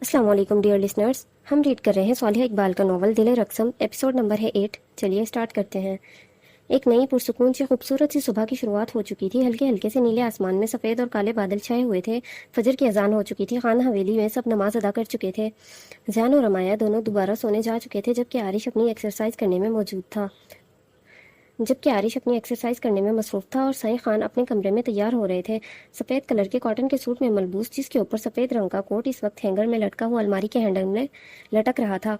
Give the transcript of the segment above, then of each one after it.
السلام علیکم dear listeners, ہم ریڈ کر رہے ہیں صالحہ اقبال کا ناول دل رقصم، ایپیسوڈ نمبر ہے 8۔ چلیے اسٹارٹ کرتے ہیں۔ ایک نئی پرسکون سے خوبصورت سی صبح کی شروعات ہو چکی تھی۔ ہلکے ہلکے سے نیلے آسمان میں سفید اور کالے بادل چھائے ہوئے تھے۔ فجر کی اذان ہو چکی تھی۔ خانہ حویلی میں سب نماز ادا کر چکے تھے۔ زیان اور رمایا دونوں دوبارہ سونے جا چکے تھے، جبکہ عارش اپنی ایکسرسائز کرنے میں مصروف تھا اور سائیں خان اپنے کمرے میں تیار ہو رہے تھے۔ سفید کلر کے کاٹن کے سوٹ میں ملبوس، جس کے اوپر سفید رنگ کا کوٹ اس وقت ہینگر میں لٹکا ہوا الماری کے ہینڈل میں لٹک رہا تھا۔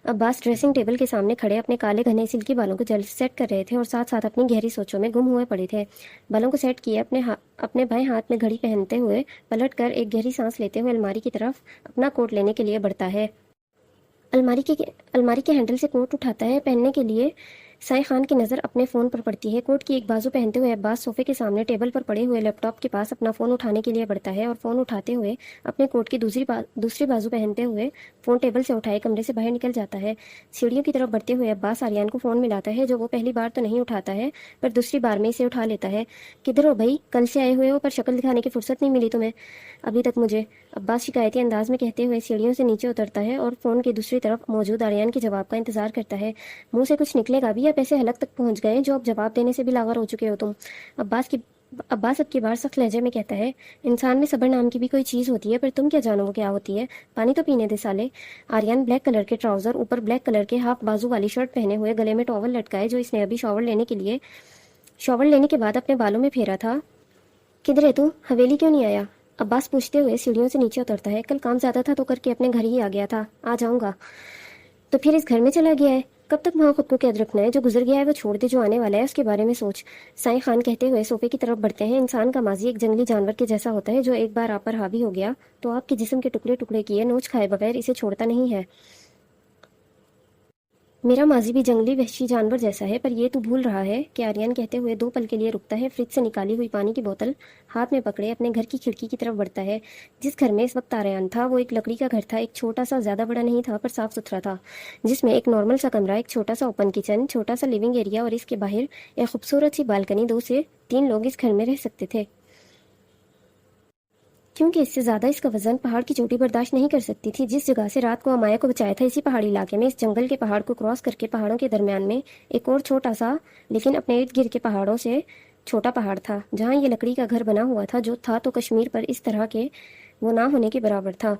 عباس ڈریسنگ ٹیبل کے سامنے کھڑے اپنے کالے گھنے سلکی بالوں کو جلد سیٹ کر رہے تھے اور ساتھ ساتھ اپنی گہری سوچوں میں گم ہوئے پڑے تھے۔ بالوں کو سیٹ کیے اپنے بائیں ہاتھ میں گھڑی پہنتے ہوئے پلٹ کر ایک گہری سانس لیتے ہوئے الماری کی طرف اپنا کوٹ لینے کے لیے بڑھتا ہے۔ الماری کے ہینڈل سے کوٹ اٹھاتا ہے پہننے کے لیے۔ سائیں خان کی نظر اپنے فون پر پڑتی ہے۔ کوٹ کی ایک بازو پہنتے ہوئے عباس صوفے کے سامنے ٹیبل پر پڑے ہوئے لیپ ٹاپ کے پاس اپنا فون اٹھانے کے لیے بڑھتا ہے اور فون اٹھاتے ہوئے اپنے کوٹ کی دوسری بازو پہنتے ہوئے فون ٹیبل سے اٹھائے کمرے سے باہر نکل جاتا ہے۔ سیڑھیوں کی طرف بڑھتے ہوئے عباس آریان کو فون ملاتا ہے، جو وہ پہلی بار تو نہیں اٹھاتا ہے پر دوسری بار میں اسے اٹھا لیتا ہے۔ کدھر ہو بھائی؟ کل سے آئے ہوئے ہو پر شکل دکھانے کی فرصت نہیں ملی تمہیں ابھی تک مجھے، عباس شکایتی انداز میں کہتے ہوئے سیڑھیوں سے نیچے اترتا ہے اور فون کی دوسری طرف موجود آریان کے جواب کا انتظار کرتا ہے۔ منہ سے کچھ نکلے گا بھی یا پیسے حلق تک پہنچ گئے جو اب جواب دینے سے بھی لاغر ہو چکے ہو تم؟ عباس اب کی بار سخت لہجے میں کہتا ہے۔ انسان میں صبر نام کی بھی کوئی چیز ہوتی ہے، پر تم کیا جانو وہ کیا ہوتی ہے؟ پانی تو پینے دے سالے۔ آریان بلیک کلر کے ٹراؤزر، اوپر بلیک کلر کے ہاف بازو والی شرٹ پہنے ہوئے، گلے میں ٹاول لٹکائے، جو اس نے ابھی شاور لینے کے بعد اپنے بالوں میں پھیرا تھا۔ کدھر ہے تو؟ حویلی کیوں نہیں آیا؟ عباس پوچھتے ہوئے سیڑھیوں سے نیچے اترتا ہے۔ کل کام زیادہ تھا تو کر کے اپنے گھر ہی آ گیا تھا، آ جاؤں گا۔ تو پھر اس گھر میں چلا گیا ہے؟ کب تک وہاں خود کو قید رکھنا ہے؟ جو گزر گیا ہے وہ چھوڑ دے، جو آنے والا ہے اس کے بارے میں سوچ۔ سائیں خان کہتے ہوئے صوفے کی طرف بڑھتے ہیں۔ انسان کا ماضی ایک جنگلی جانور کے جیسا ہوتا ہے، جو ایک بار آپ پر حاوی ہو گیا تو آپ کے جسم کے ٹکڑے ٹکڑے کیے نوچ کھائے بغیر اسے چھوڑتا نہیں ہے۔ میرا ماضی بھی جنگلی وحشی جانور جیسا ہے، پر یہ تو بھول رہا ہے کہ آریان کہتے ہوئے 2 پل کے لیے رکتا ہے، فریج سے نکالی ہوئی پانی کی بوتل ہاتھ میں پکڑے اپنے گھر کی کھڑکی کی طرف بڑھتا ہے۔ جس گھر میں اس وقت آریان تھا وہ ایک لکڑی کا گھر تھا، ایک چھوٹا سا، زیادہ بڑا نہیں تھا پر صاف ستھرا تھا، جس میں ایک نارمل سا کمرہ، ایک چھوٹا سا اوپن کچن، چھوٹا سا لیونگ ایریا اور اس کے باہر ایک خوبصورت سی بالکنی۔ 2 سے 3 لوگ اس گھر میں رہ سکتے تھے، کیونکہ اس سے زیادہ اس کا وزن پہاڑ کی چوٹی برداشت نہیں کر سکتی تھی۔ جس جگہ سے رات کو امایا کو بچایا تھا، اسی پہاڑی علاقے میں، اس جنگل کے پہاڑ کو کراس کر کے پہاڑوں کے درمیان میں ایک اور چھوٹا سا لیکن اپنے ارد گرد کے پہاڑوں سے چھوٹا پہاڑ تھا، جہاں یہ لکڑی کا گھر بنا ہوا تھا، جو تھا تو کشمیر پر اس طرح کے وہ نہ ہونے کے برابر تھا۔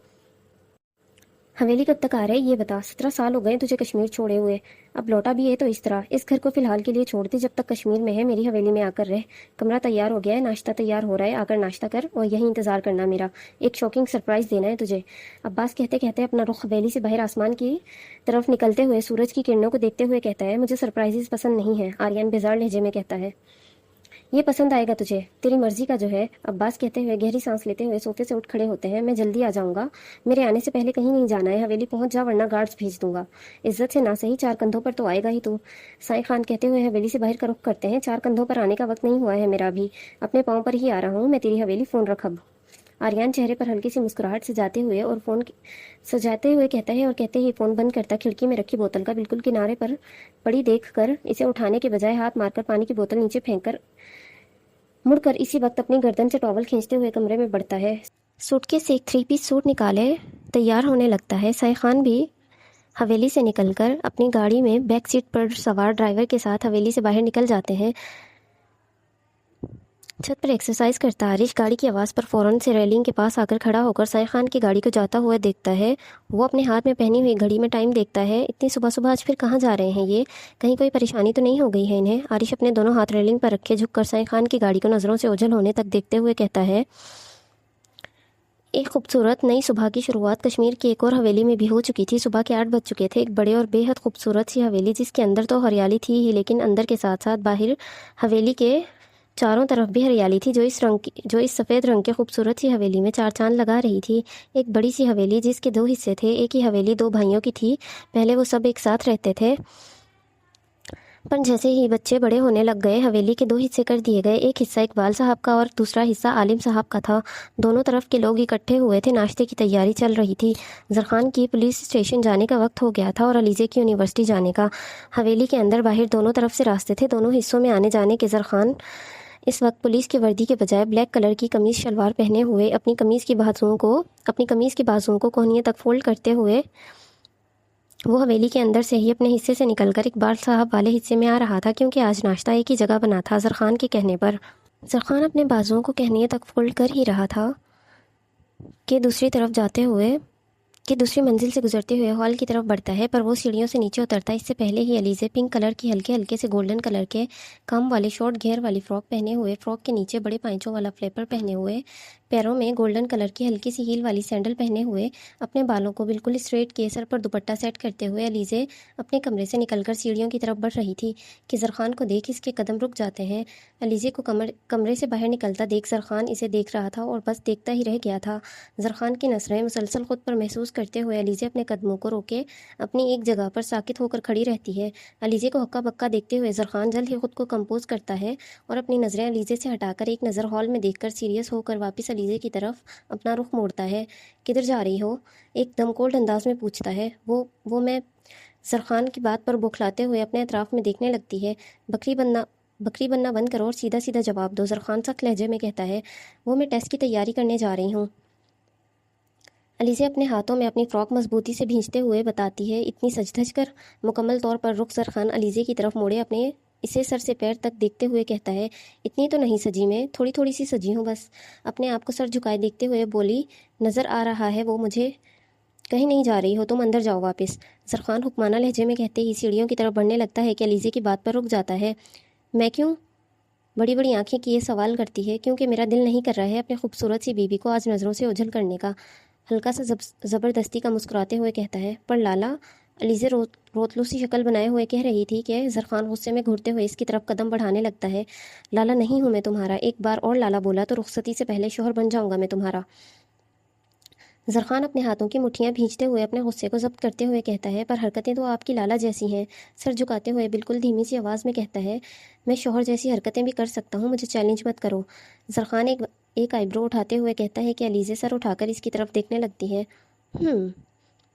حویلی کب تک آ رہے یہ بتا؟ 17 سال ہو گئے تجھے کشمیر چھوڑے ہوئے، اب لوٹا بھی ہے تو اس طرح۔ اس گھر کو فی الحال کے لیے چھوڑ دے، جب تک کشمیر میں ہے میری حویلی میں آ کر رہ۔ کمرہ تیار ہو گیا ہے، ناشتہ تیار ہو رہا ہے، آ کر ناشتہ کر اور یہیں انتظار کرنا میرا، ایک شاکنگ سرپرائز دینا ہے تجھے۔ عباس کہتے کہتے اپنا رخ حویلی سے باہر آسمان کی طرف نکلتے ہوئے سورج کی کرنوں کو دیکھتے ہوئے کہتا ہے۔ مجھے سرپرائزز پسند نہیں ہیں، آریان بیزار لہجے میں کہتا ہے۔ یہ پسند آئے گا تجھے، تیری مرضی کا جو ہے، عباس کہتے ہوئے گہری سانس لیتے ہوئے صوفے سے اٹھ کھڑے ہوتے ہیں۔ میں جلدی آ جاؤں گا، میرے آنے سے پہلے کہیں نہیں جانا ہے، حویلی پہنچ جا ورنہ گارڈز بھیج دوں گا۔ عزت سے نہ صحیح 4 کندھوں پر تو آئے گا ہی تو۔ سائیں خان کہتے ہوئے حویلی سے باہر کا رخ کرتے ہیں۔ 4 کندھوں پر آنے کا وقت نہیں ہوا ہے میرا ابھی، اپنے پاؤں پر ہی آ رہا ہوں میں تیری حویلی، فون رکھ اب۔ آریان چہرے پر ہلکی سی مسکراہٹ سجاتے ہوئے کہتا ہے اور کہتے ہی فون بند کرتا کھڑکی میں رکھی بوتل کا بالکل کنارے پر پڑی دیکھ کر اسے اٹھانے کے بجائے ہاتھ مار کر پانی کی بوتل نیچے پھینک کر مڑ کر اسی وقت اپنی گردن سے ٹاول کھینچتے ہوئے کمرے میں بڑھتا ہے۔ سوٹ کیس سے ایک 3 پیس سوٹ نکالے تیار ہونے لگتا ہے۔ سائیں خان بھی حویلی سے نکل کر اپنی گاڑی میں بیک سیٹ پر سوار ڈرائیور کے ساتھ حویلی سے باہر نکل جاتے ہیں۔ چھت پر ایکسرسائز کرتا عارش گاڑی کی آواز پر فوراً سے ریلنگ کے پاس آ کر کھڑا ہو کر سائیں خان کی گاڑی کو جاتا ہوا دیکھتا ہے۔ وہ اپنے ہاتھ میں پہنی ہوئی گھڑی میں ٹائم دیکھتا ہے۔ اتنی صبح صبح آج پھر کہاں جا رہے ہیں یہ؟ کہیں کوئی پریشانی تو نہیں ہو گئی ہے انہیں؟ عارش اپنے دونوں ہاتھ ریلنگ پر رکھے جھک کر سائیں خان کی گاڑی کو نظروں سے اوجھل ہونے تک دیکھتے ہوئے کہتا ہے۔ ایک خوبصورت نئی صبح کی شروعات کشمیر کی ایک اور حویلی میں بھی ہو چکی تھی۔ صبح کے 8 بج چکے تھے۔ ایک بڑے اور بے حد خوبصورت سی حویلی، جس کے اندر تو ہریالی تھی ہی، لیکن اندر کے ساتھ ساتھ باہر حویلی کے چاروں طرف بھی ہریالی تھی، جو اس سفید رنگ کے خوبصورت سی حویلی میں 4 چاند لگا رہی تھی۔ ایک بڑی سی حویلی جس کے 2 حصے تھے۔ ایک ہی حویلی 2 بھائیوں کی تھی، پہلے وہ سب ایک ساتھ رہتے تھے، پر جیسے ہی بچے بڑے ہونے لگ گئے حویلی کے 2 حصے کر دیے گئے۔ ایک حصہ اقبال صاحب کا اور دوسرا حصہ عالم صاحب کا تھا۔ دونوں طرف کے لوگ اکٹھے ہوئے تھے، ناشتے کی تیاری چل رہی تھی۔ زرخان کی پولیس اسٹیشن جانے کا وقت ہو گیا تھا اور علیزے کی یونیورسٹی جانے کا۔ حویلی کے اندر باہر دونوں طرف سے راستے تھے، دونوں حصوں میں آنے جانے کے۔ زرخان اس وقت پولیس کی وردی کے بجائے بلیک کلر کی قمیص شلوار پہنے ہوئے اپنی قمیص کی بازوؤں کو کوہنیوں تک فولڈ کرتے ہوئے وہ حویلی کے اندر سے ہی اپنے حصے سے نکل کر اقبال صاحب والے حصے میں آ رہا تھا، کیونکہ آج ناشتہ ایک ہی جگہ بنا تھا زرخان کے کہنے پر۔ زرخان اپنے بازوؤں کو کوہنیوں تک فولڈ کر ہی رہا تھا کہ دوسری منزل سے گزرتے ہوئے ہال کی طرف بڑھتا ہے، پر وہ سیڑھیوں سے نیچے اترتا ہے اس سے پہلے ہی علیزے پنک کلر کی ہلکے ہلکے سے گولڈن کلر کے کم والے شارٹ گھیر والی فراک پہنے ہوئے، فراک کے نیچے بڑے پائنچوں والا فلیپر پہنے ہوئے، پیروں میں گولڈن کلر کی ہلکی سی ہیل والی سینڈل پہنے ہوئے، اپنے بالوں کو بالکل اسٹریٹ کیے، سر پر دوپٹہ سیٹ کرتے ہوئے علیزے اپنے کمرے سے نکل کر سیڑھیوں کی طرف بڑھ رہی تھی کہ زرخان کو دیکھ اس کے قدم رک جاتے ہیں۔ علیزے کو کمرے سے باہر نکلتا دیکھ زرخان اسے دیکھ رہا تھا اور بس دیکھتا ہی رہ گیا تھا۔ زرخان کی نظریں مسلسل خود پر محسوس کرتے ہوئے علیزے اپنے قدموں کو روکے اپنی ایک جگہ پر ساکت ہو کر کھڑی رہتی ہے۔ علیزے کو ہکا بکا دیکھتے ہوئے زرخان جلد ہی خود کو کمپوز کرتا ہے اور اپنی نظریں علیزے سے ہٹا کر ایک نظر ہال میں دیکھ کر سیریس ہو کر واپس علیزے کی طرف اپنا رخ موڑتا ہے۔ کدھر جا رہی ہو؟ ایک دم کولڈ انداز میں پوچھتا ہے۔ وہ میں زرخان کی بات پر بوکھلاتے ہوئے اپنے اطراف میں دیکھنے لگتی ہے۔ بکری بننا بند کرو اور سیدھا سیدھا جواب دو، زرخان سخت لہجے میں کہتا ہے۔ وہ میں ٹیسٹ کی تیاری کرنے جا رہی ہوں، علیزے اپنے ہاتھوں میں اپنی فراک مضبوطی سے بھینچتے ہوئے بتاتی ہے، اتنی سج دھج کر۔ مکمل طور پر رخ زرخان علیزے کی طرف موڑے اپنے اسے سر سے پیر تک دیکھتے ہوئے کہتا ہے، اتنی تو نہیں سجی میں، تھوڑی سی سجی ہوں بس۔ اپنے آپ کو سر جھکائے دیکھتے ہوئے بولی، نظر آ رہا ہے وہ مجھے کہیں نہیں جا رہی ہو تم، اندر جاؤ واپس۔ زرخان حکمانہ لہجے میں کہتے ہی سیڑھیوں کی طرف بڑھنے لگتا ہے کہ علیزے کی بات پر رک جاتا ہے۔ میں کیوں؟ بڑی بڑی آنکھیں کیے سوال کرتی ہے، کیونکہ میرا دل نہیں کر رہا ہے اپنے خوبصورت سی بیوی کو آج نظروں سے اوجھل کرنے کا، ہلکا سا زبردستی کا مسکراتے ہوئے کہتا ہے۔ پر لالا، علیزے روتلو سی شکل بنائے ہوئے کہہ رہی تھی کہ زرخان غصے میں گھورتے ہوئے اس کی طرف قدم بڑھانے لگتا ہے۔ لالا نہیں ہوں میں تمہارا، ایک بار اور لالا بولا تو رخصتی سے پہلے شوہر بن جاؤں گا میں تمہارا۔ زرخان اپنے ہاتھوں کی مٹھیاں بھینچتے ہوئے اپنے غصے کو ضبط کرتے ہوئے کہتا ہے، پر حرکتیں تو آپ کی لالا جیسی ہیں۔ سر جھکاتے ہوئے بالکل دھیمی سی آواز میں کہتا ہے، میں شوہر جیسی حرکتیں بھی کر سکتا ہوں، مجھے چیلنج مت کرو۔ زرخان ایک آئی برو اٹھاتے ہوئے کہتا ہے کہ علیزے سر اٹھا کر اس کی طرف دیکھنے لگتی ہے۔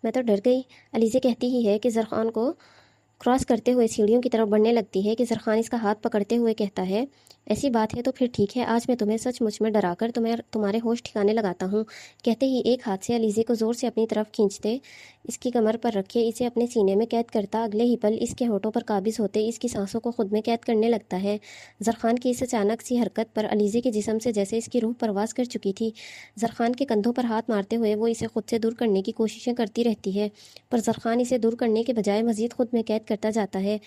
میں تو ڈر گئی، علیزے کہتی ہی ہے کہ زرخان کو کراس کرتے ہوئے سیڑھیوں کی طرف بڑھنے لگتی ہے کہ زرخان اس کا ہاتھ پکڑتے ہوئے کہتا ہے، ایسی بات ہے تو پھر ٹھیک ہے، آج میں تمہیں سچ مچ میں ڈرا کر تمہارے ہوش ٹھکانے لگاتا ہوں۔ کہتے ہی ایک ہاتھ سے علیزے کو زور سے اپنی طرف کھینچتے اس کی کمر پر رکھے اسے اپنے سینے میں قید کرتا اگلے ہی پل اس کے ہونٹوں پر قابض ہوتے اس کی سانسوں کو خود میں قید کرنے لگتا ہے۔ زرخان کی اس اچانک سی حرکت پر علیزے کے جسم سے جیسے اس کی روح پرواز کر چکی تھی۔ زرخان کے کندھوں پر ہاتھ مارتے ہوئے وہ اسے خود سے دور کرنے کی کوششیں کرتی رہتی ہے، پر زرخان اسے دور کرنے کے بجائے مزید خود میں قید کرتا جاتا ہے۔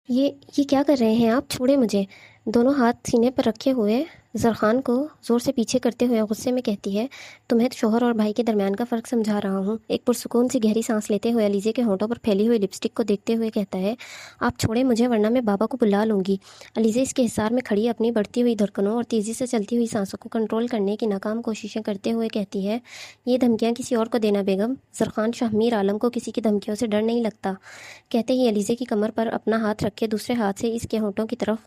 یہ کیا کر رہے ہیں آپ؟ چھوڑے مجھے۔ دونوں ہاتھ سینے پر رکھے ہوئے زرخان کو زور سے پیچھے کرتے ہوئے غصے میں کہتی ہے، تمہیں شوہر اور بھائی کے درمیان کا فرق سمجھا رہا ہوں۔ ایک پرسکون سی گہری سانس لیتے ہوئے علیزے کے ہونٹوں پر پھیلی ہوئی لپسٹک کو دیکھتے ہوئے کہتا ہے، آپ چھوڑے مجھے ورنہ میں بابا کو بلا لوں گی۔ علیزے اس کے حصار میں کھڑی اپنی بڑھتی ہوئی دھڑکنوں اور تیزی سے چلتی ہوئی سانسوں کو کنٹرول کرنے کی ناکام کوششیں کرتے ہوئے کہتی ہے، یہ دھمکیاں کسی اور کو دینا بیگم۔ زرخان شاہ میر عالم کو کسی کی دھمکیوں سے ڈر نہیں لگتا۔ کہتے ہی علیزے کی کمر پر اپنا ہاتھ رکھے دوسرے ہاتھ سے اس کے ہونٹوں کی طرف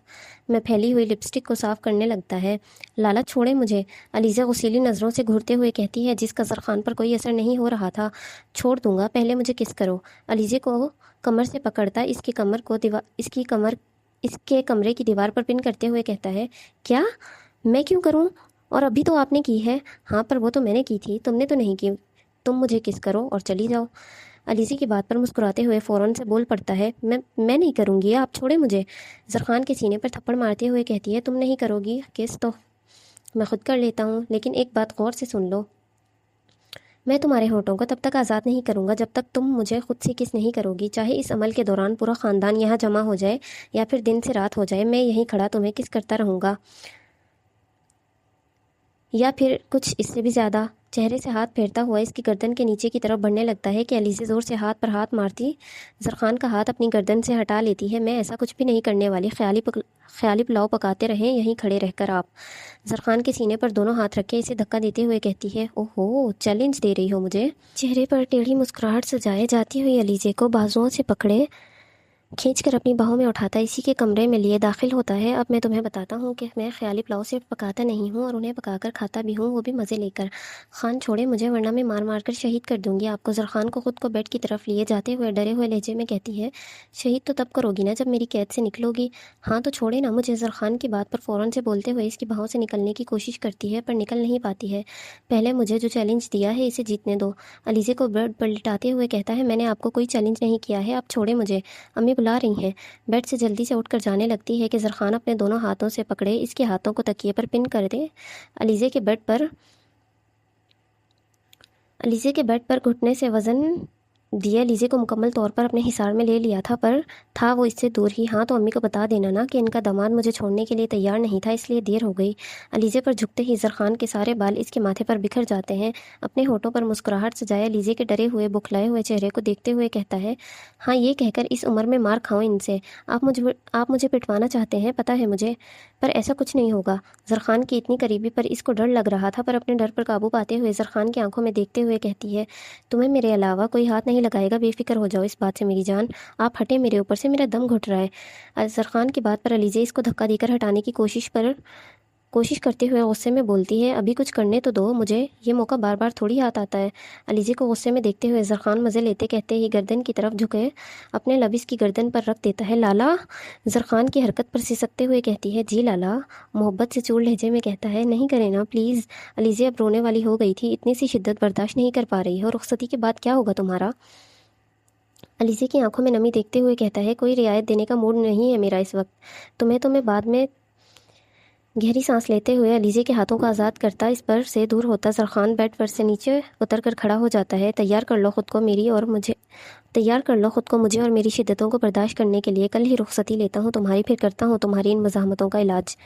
میں پھیلی ہوئی لپسٹک کو صاف کرنے لگتا ہے۔ لالا چھوڑے مجھے، علیزہ غصیلی نظروں سے گھورتے ہوئے کہتی ہے جس کا زرخان پر کوئی اثر نہیں ہو رہا تھا۔ چھوڑ دوں گا، پہلے مجھے کس کرو۔ علیزے کو کمر سے پکڑتا اس کے کمرے کی دیوار پر پن کرتے ہوئے کہتا ہے، کیا میں کیوں کروں؟ اور ابھی تو آپ نے کی ہے۔ ہاں پر وہ تو میں نے کی تھی، تم نے تو نہیں کی۔ تم مجھے کس کرو اور چلی جاؤ۔ علیزے کی بات پر مسکراتے ہوئے فوراً سے بول پڑتا ہے، میں نہیں کروں گی، آپ چھوڑے مجھے۔ زرخان کے سینے پر تھپڑ مارتے ہوئے کہتی ہے، تم نہیں کرو گی کس تو میں خود کر لیتا ہوں، لیکن ایک بات غور سے سن لو، میں تمہارے ہونٹوں کو تب تک آزاد نہیں کروں گا جب تک تم مجھے خود سے کس نہیں کرو گی، چاہے اس عمل کے دوران پورا خاندان یہاں جمع ہو جائے یا پھر دن سے رات ہو جائے، میں یہیں کھڑا تمہیں کس کرتا رہوں گا، یا پھر کچھ اس سے بھی زیادہ۔ چہرے سے ہاتھ پھیرتا ہوا اس کی گردن کے نیچے کی طرف بڑھنے لگتا ہے کہ علیزے زور سے ہاتھ پر ہاتھ مارتی زرخان کا ہاتھ اپنی گردن سے ہٹا لیتی ہے، میں ایسا کچھ بھی نہیں کرنے والی، خیالی پلاؤ پکاتے رہیں یہیں کھڑے رہ کر آپ۔ زرخان کے سینے پر دونوں ہاتھ رکھے اسے دھکا دیتے ہوئے کہتی ہے، اوہو چیلنج دے رہی ہو مجھے۔ چہرے پر ٹیڑھی مسکراہٹ سجائے جاتی ہوئی علیزے کو بازوؤں سے پکڑے کھینچ کر اپنی باہوں میں اٹھاتا اسی کے کمرے میں لیے داخل ہوتا ہے۔ اب میں تمہیں بتاتا ہوں کہ میں خیالی پلاؤ صرف پکاتا نہیں ہوں اور انہیں پکا کر کھاتا بھی ہوں، وہ بھی مزے لے کر۔ خان چھوڑے مجھے ورنہ میں مار مار کر شہید کر دوں گی آپ کو۔ زرخان کو خود کو بیڈ کی طرف لیے جاتے ہوئے ڈرے ہوئے لہجے میں کہتی ہے، شہید تو تب کرو گی نا جب میری قید سے نکلو گی۔ ہاں تو چھوڑے نا مجھے۔ زرخان کی بات پر فوراً سے بولتے ہوئے اس کی باہوں سے نکلنے کی کوشش کرتی ہے پر نکل نہیں پاتی ہے۔ پہلے مجھے جو چیلنج دیا ہے اسے جیتنے دو۔ علیزے کو بیڈ پر لٹاتے ہوئے کہتا ہے، میں نے آپ کو کوئی چیلنج نہیں کیا ہے، آپ چھوڑے مجھے، امی بلا رہی ہیں۔ بیڈ سے جلدی سے اٹھ کر جانے لگتی ہے کہ زرخان اپنے دونوں ہاتھوں سے پکڑے اس کے ہاتھوں کو تکیے پر پن کر دے۔ علیزے کے بیڈ پر گھٹنے سے وزن دیے علیزے کو مکمل طور پر اپنے حصار میں لے لیا تھا، پر تھا وہ اس سے دور ہی۔ ہاں تو امی کو بتا دینا نا کہ ان کا داماد مجھے چھوڑنے کے لیے تیار نہیں تھا، اس لیے دیر ہو گئی۔ علیزے پر جھکتے ہی زرخان کے سارے بال اس کے ماتھے پر بکھر جاتے ہیں۔ اپنے ہونٹوں پر مسکراہٹ سجائے علیزے کے ڈرے ہوئے بکھلائے ہوئے چہرے کو دیکھتے ہوئے کہتا ہے، ہاں یہ کہہ کر اس عمر میں مار کھاؤں ان سے، آپ مجھے پٹوانا چاہتے ہیں، پتہ ہے مجھے، پر ایسا کچھ نہیں ہوگا۔ زرخان کی اتنی قریبی پر اس کو ڈر لگ رہا تھا، پر اپنے ڈر پر قابو پاتے ہوئے زرخان کی آنکھوں میں دیکھتے ہوئے کہتی ہے، تمہیں میرے علاوہ کوئی ہاتھ نہیں لگائے گا، بے فکر ہو جاؤ اس بات سے میری جان، آپ ہٹیں میرے اوپر سے، میرا دم گھٹ رہا ہے۔ زرخان کی بات پر علیزے اس کو دھکا دے کر ہٹانے کی کوشش کرتے ہوئے غصے میں بولتی ہے، ابھی کچھ کرنے تو دو مجھے، یہ موقع بار بار تھوڑی ہاتھ آتا ہے۔ علیزے کو غصے میں دیکھتے ہوئے زرخان مزے لیتے کہتے ہی گردن کی طرف جھکے اپنے لب اس کی گردن پر رکھ دیتا ہے۔ لالا، زرخان کی حرکت پر سسکتے ہوئے کہتی ہے، جی لالا، محبت سے چول لہجے میں کہتا ہے، نہیں کرے نا پلیز۔ علیزے اب رونے والی ہو گئی تھی، اتنی سی شدت برداشت نہیں کر پا رہی ہو، رخصتی کے بعد کیا ہوگا تمہارا؟ علیزے کی آنکھوں میں نمی دیکھتے ہوئے کہتا ہے، کوئی رعایت دینے کا موڈ نہیں ہے میرا اس وقت، تمہیں بعد میں۔ گہری سانس لیتے ہوئے علیزے کے ہاتھوں کو آزاد کرتا اس پر سے دور ہوتا زرخان بیڈ پر سے نیچے اتر کر کھڑا ہو جاتا ہے۔ تیار کر لو خود کو مجھے اور میری شدتوں کو برداشت کرنے کے لیے، کل ہی رخصتی لیتا ہوں تمہاری، پھر کرتا ہوں تمہاری ان مزاحمتوں کا علاج۔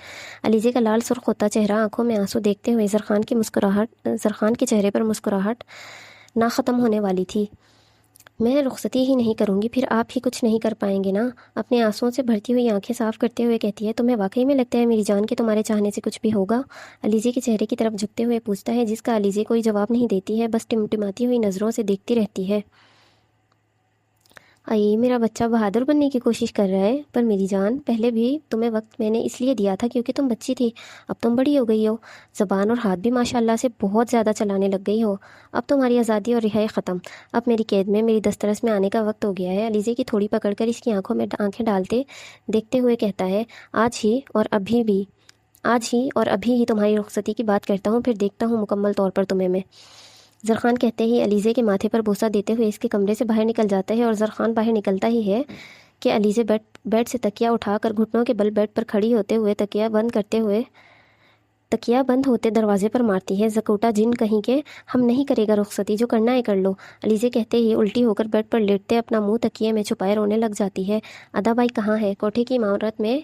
علیزے کا لال سرخ ہوتا چہرہ، آنکھوں میں آنسو دیکھتے ہوئے زرخان کے چہرے پر مسکراہٹ نہ ختم ہونے والی تھی۔ میں رخصتی ہی نہیں کروں گی، پھر آپ ہی کچھ نہیں کر پائیں گے نا؟ اپنے آنسوؤں سے بھرتی ہوئی آنکھیں صاف کرتے ہوئے کہتی ہے، تمہیں واقعی میں لگتا ہے میری جان کہ تمہارے چاہنے سے کچھ بھی ہوگا؟ علیزے کے چہرے کی طرف جھکتے ہوئے پوچھتا ہے، جس کا علیزے کوئی جواب نہیں دیتی ہے، بس ٹمٹماتی ہوئی نظروں سے دیکھتی رہتی ہے۔ آئی میرا بچہ بہادر بننے کی کوشش کر رہا ہے، پر میری جان، پہلے بھی تمہیں وقت میں نے اس لیے دیا تھا کیونکہ تم بچی تھی، اب تم بڑی ہو گئی ہو، زبان اور ہاتھ بھی ماشاءاللہ سے بہت زیادہ چلانے لگ گئی ہو، اب تمہاری آزادی اور رہائی ختم، اب میری قید میں، میری دسترس میں آنے کا وقت ہو گیا ہے۔ علیزے کی تھوڑی پکڑ کر اس کی آنکھوں میں آنکھیں ڈالتے دیکھتے ہوئے کہتا ہے، آج ہی اور ابھی ہی تمہاری رخصتی کی بات کرتا ہوں، پھر دیکھتا ہوں مکمل طور پر تمہیں میں۔ زرخان کہتے ہی علیزے کے ماتھے پر بوسہ دیتے ہوئے اس کے کمرے سے باہر نکل جاتا ہے، اور زرخان باہر نکلتا ہی ہے کہ علیزے بیڈ سے تکیا اٹھا کر گھٹنوں کے بل بیڈ پر کھڑی ہوتے ہوئے تکیا بند ہوتے دروازے پر مارتی ہے، زکوٹا جن کہیں کہ ہم نہیں کرے گا رخصتی، جو کرنا ہے کر لو۔ علیزے کہتے ہی الٹی ہو کر بیڈ پر لیٹتے اپنا منہ تکیے میں چھپائے رونے لگ جاتی ہے۔ ادا بائی کہاں ہے؟ کوٹھے کی عمارت میں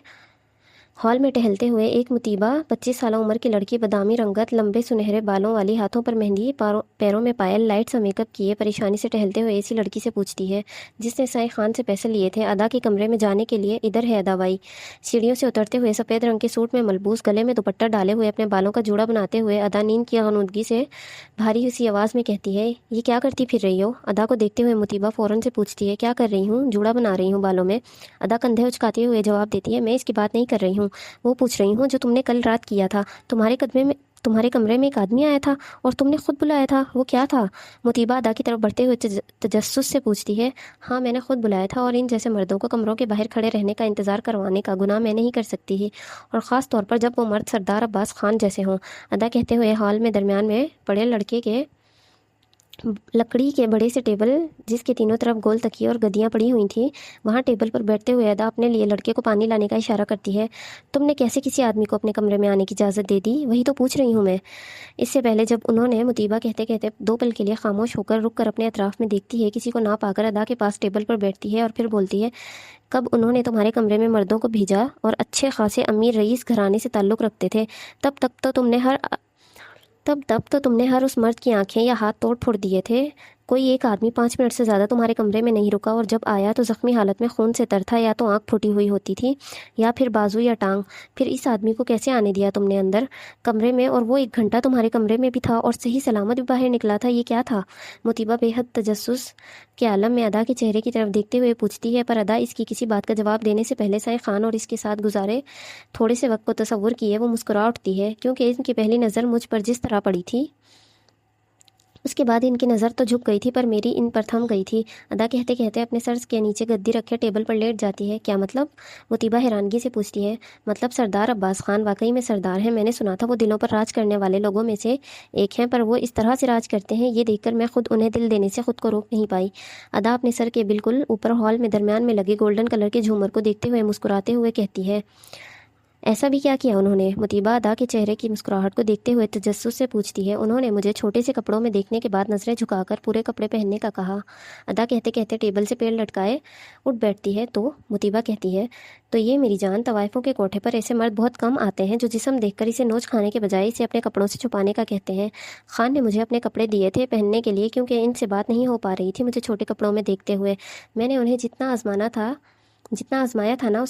ہال میں ٹہلتے ہوئے ایک مطیبہ 25 سالہ عمر کی لڑکی، بادامی رنگت، لمبے سنہرے بالوں والی، ہاتھوں پر مہندی، پیروں میں پائل، لائٹ سا میک اپ کیے پریشانی سے ٹہلتے ہوئے اسی لڑکی سے پوچھتی ہے جس نے سائیں خان سے پیسے لیے تھے، ادا کے کمرے میں جانے کے لیے، ادھر ہے ادا بائی؟ سیڑھیوں سے اترتے ہوئے سفید رنگ کے سوٹ میں ملبوس، گلے میں دوپٹہ ڈالے ہوئے، اپنے بالوں کا جوڑا بناتے ہوئے ادا نیند کی غنودگی سے بھاری سی آواز میں کہتی ہے، یہ کیا کرتی پھر رہی ہو؟ ادا کو دیکھتے ہوئے مطیبہ فوراً سے پوچھتی ہے، کیا کر رہی ہوں؟ جوڑا بنا رہی ہوں بالوں میں۔ ادا کندھے اچکاتے ہوئے جواب دیتی ہے، میں اس کی بات نہیں کر رہی ہوں، وہ پوچھ رہی ہوں جو تم نے کل رات کیا تھا، تمہارے کمرے میں ایک آدمی آیا تھا اور تم نے خود بلایا تھا، وہ کیا تھا؟ مطیبہ ادا کی طرف بڑھتے ہوئے تجسس سے پوچھتی ہے، ہاں میں نے خود بلایا تھا، اور ان جیسے مردوں کو کمروں کے باہر کھڑے رہنے کا انتظار کروانے کا گناہ میں نہیں کر سکتی ہی، اور خاص طور پر جب وہ مرد سردار عباس خان جیسے ہوں۔ ادا کہتے ہوئے ہال میں درمیان میں پڑے لکڑی کے بڑے سے ٹیبل، جس کے تینوں طرف گول تکیے اور گدیاں پڑی ہوئی تھیں، وہاں ٹیبل پر بیٹھتے ہوئے ادا اپنے لیے لڑکے کو پانی لانے کا اشارہ کرتی ہے، تم نے کیسے کسی آدمی کو اپنے کمرے میں آنے کی اجازت دے دی؟ وہی تو پوچھ رہی ہوں میں۔ اس سے پہلے جب انہوں نے، مطیبہ کہتے کہتے 2 پل کے لیے خاموش ہو کر رک کر اپنے اطراف میں دیکھتی ہے، کسی کو نہ پا کر ادا کے پاس ٹیبل پر بیٹھتی ہے اور پھر بولتی ہے، کب انہوں نے تمہارے کمرے میں مردوں کو بھیجا اور اچھے خاصے امیر رئیس گھرانے سے تعلق رکھتے تھے، تب تک تو تم نے ہر اس مرد کی آنکھیں یا ہاتھ توڑ پھوڑ دیے تھے، کوئی ایک آدمی 5 منٹ سے زیادہ تمہارے کمرے میں نہیں رکا، اور جب آیا تو زخمی حالت میں خون سے تر تھا، یا تو آنکھ پھٹی ہوئی ہوتی تھی یا پھر بازو یا ٹانگ۔ پھر اس آدمی کو کیسے آنے دیا تم نے اندر کمرے میں، اور وہ 1 گھنٹہ تمہارے کمرے میں بھی تھا اور صحیح سلامت بھی باہر نکلا تھا؟ یہ کیا تھا؟ مطیبہ بے حد تجسس کے عالم میں ادا کے چہرے کی طرف دیکھتے ہوئے پوچھتی ہے، پر ادا اس کی کسی بات کا جواب دینے سے پہلے سائیں خان اور اس کے ساتھ گزارے تھوڑے سے وقت کو تصور کیے وہ مسکرا اٹھتی ہے، کیونکہ ان کی پہلی نظر مجھ پر جس طرح پڑی تھی اس کے بعد ان کی نظر تو جھک گئی تھی، پر میری ان پر تھم گئی تھی۔ ادا کہتے کہتے اپنے سر کے نیچے گدی رکھے ٹیبل پر لیٹ جاتی ہے۔ کیا مطلب؟ مطیبہ حیرانگی سے پوچھتی ہے۔ مطلب سردار عباس خان واقعی میں سردار ہیں؟ میں نے سنا تھا وہ دلوں پر راج کرنے والے لوگوں میں سے ایک ہیں، پر وہ اس طرح سے راج کرتے ہیں، یہ دیکھ کر میں خود انہیں دل دینے سے خود کو روک نہیں پائی۔ ادا اپنے سر کے بالکل اوپر ہال میں درمیان میں لگے گولڈن کلر کے جھومر کو دیکھتے ہوئے مسکراتے ہوئے کہتی ہے، ایسا بھی کیا کیا انہوں نے؟ مطیبہ ادا کے چہرے کی مسکراہٹ کو دیکھتے ہوئے تجسس سے پوچھتی ہے۔ انہوں نے مجھے چھوٹے سے کپڑوں میں دیکھنے کے بعد نظریں جھکا کر پورے کپڑے پہننے کا کہا۔ ادا کہتے کہتے ٹیبل سے پیر لٹکائے اٹھ بیٹھتی ہے۔ تو مطیبہ کہتی ہے، تو یہ میری جان، طوائفوں کے کوٹھے پر ایسے مرد بہت کم آتے ہیں جو جسم دیکھ کر اسے نوچ کھانے کے بجائے اسے اپنے کپڑوں سے چھپانے کا کہتے ہیں۔ خان نے مجھے اپنے کپڑے دیے تھے پہننے کے لیے، کیونکہ ان سے بات نہیں ہو پا رہی تھی مجھے چھوٹے کپڑوں میں دیکھتے ہوئے۔ میں نے انہیں جتنا آزمایا تھا نا،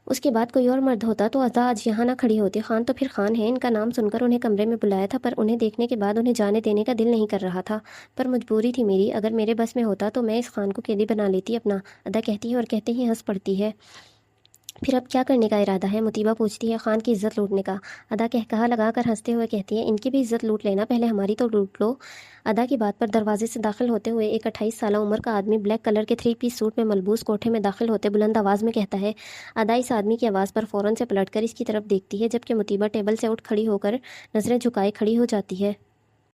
اس کے بعد کوئی اور مرد ہوتا تو ادا آج یہاں نہ کھڑی ہوتی۔ خان تو پھر خان ہے، ان کا نام سن کر انہیں کمرے میں بلایا تھا، پر انہیں دیکھنے کے بعد انہیں جانے دینے کا دل نہیں کر رہا تھا، پر مجبوری تھی میری۔ اگر میرے بس میں ہوتا تو میں اس خان کو قیدی بنا لیتی اپنا، ادا کہتی ہے اور کہتے ہی ہنس پڑتی ہے۔ پھر اب کیا کرنے کا ارادہ ہے؟ مطیبہ پوچھتی ہے۔ خان کی عزت لوٹنے کا، ادا کہا لگا کر ہنستے ہوئے کہتی ہے، ان کی بھی عزت لوٹ لینا، پہلے ہماری تو لوٹ لو۔ ادا کی بات پر دروازے سے داخل ہوتے ہوئے ایک 28 سالہ عمر کا آدمی بلیک کلر کے 3 پیس سوٹ میں ملبوس کوٹھے میں داخل ہوتے بلند آواز میں کہتا ہے۔ ادا اس آدمی کی آواز پر فوراً سے پلٹ کر اس کی طرف دیکھتی ہے، جبکہ مطیبہ ٹیبل سے اٹھ کھڑی ہو کر نظریں جھکائے کھڑی ہو جاتی ہے۔